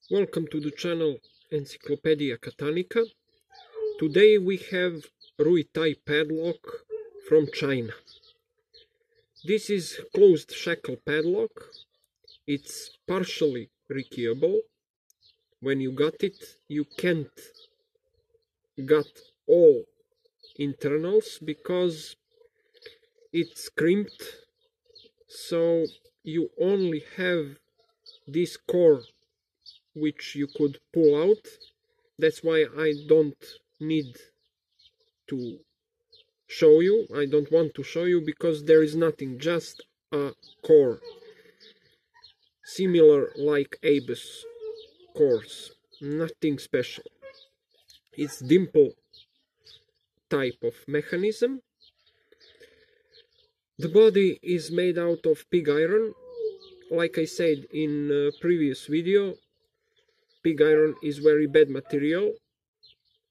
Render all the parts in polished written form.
Welcome to the channel Encyclopedia Catanica. Today we have Ruitai padlock from China. This is closed shackle padlock. It's partially rekeyable. When you got it, you can't got all internals because it's crimped, so you only have this core which you could pull out. That's why I don't need to show you. I don't want to show you because there is nothing, just a core similar like Abus cores, nothing special. It's dimple type of mechanism. The body is made out of pig iron. Like I said in a previous video, pig iron is very bad material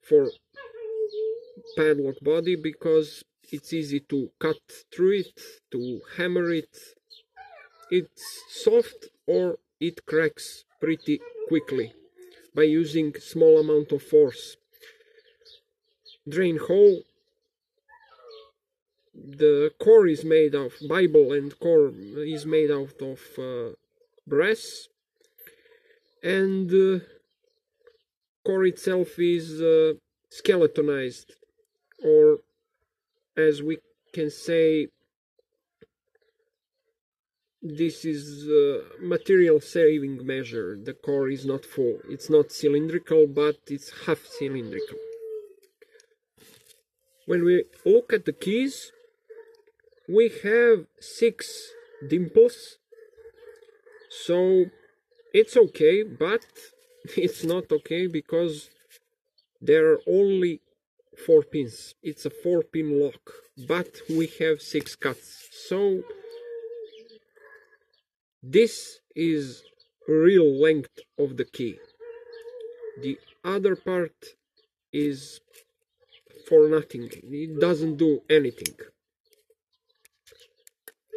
for padlock body because it's easy to cut through it, to hammer it. It's soft or it cracks pretty quickly by using small amount of force. Drain hole. The core is made of Bible and core is made out of brass, and core itself is skeletonized, or as we can say, this is material saving measure. The core is not full, it's not cylindrical, but it's half cylindrical. When we look at the keys, we have 6 dimples, so it's okay, but it's not okay because there are only 4 pins. It's a 4-pin lock, but we have 6 cuts, so this is real length of the key. The other part is for nothing, it doesn't do anything.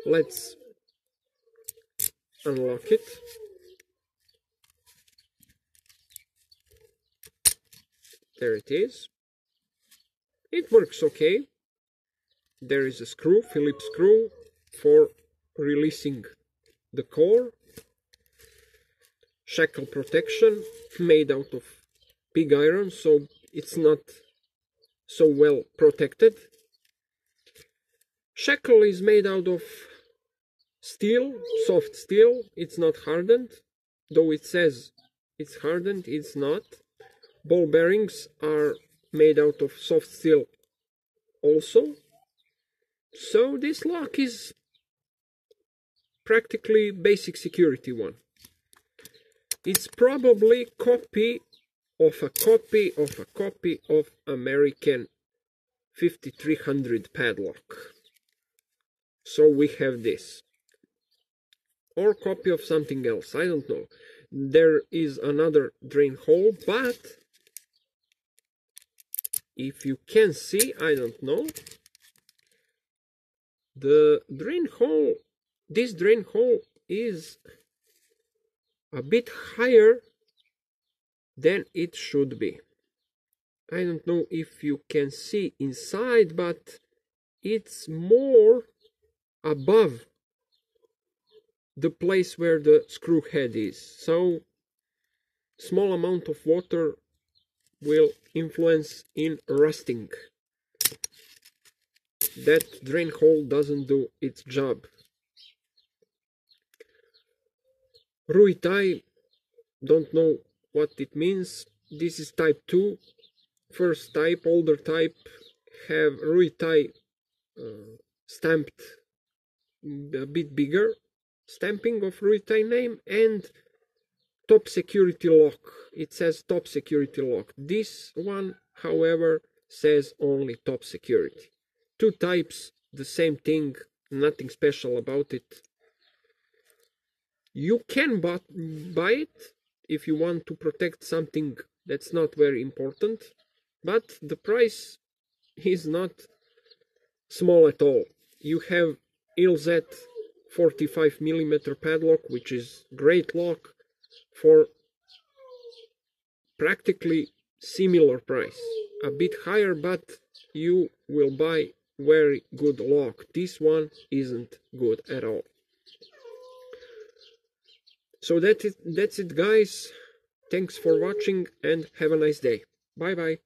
Let's unlock it. There it is. It works okay. There is a screw, Phillips screw, for releasing the core. Shackle protection made out of pig iron, so it's not so well protected. Shackle is made out of steel, soft steel. It's not hardened, though it says it's hardened, it's not. Ball bearings are made out of soft steel also. So this lock is practically basic security one. It's probably copy of a copy of a copy of American 5300 padlock. So we have this. Or copy of something else, I don't know. There is another drain hole, but if you can see, I don't know. The drain hole, this drain hole is a bit higher than it should be. I don't know if you can see inside, but it's more above the place where the screw head is. So small amount of water will influence in rusting. That drain hole doesn't do its job. Ruitai, don't know what it means. This is type 2. First type, older type, have Ruitai stamped a bit bigger, stamping of Ruitai name, and top security lock. It says top security lock. This one, however, says only top security. 2 types, the same thing, nothing special about it. You can buy it if you want to protect something that's not very important, but the price is not small at all. You have LZ 45mm padlock, which is great lock for practically similar price, a bit higher, but you will buy very good lock. This one isn't good at all. So that's it guys. Thanks for watching and have a nice day. Bye bye.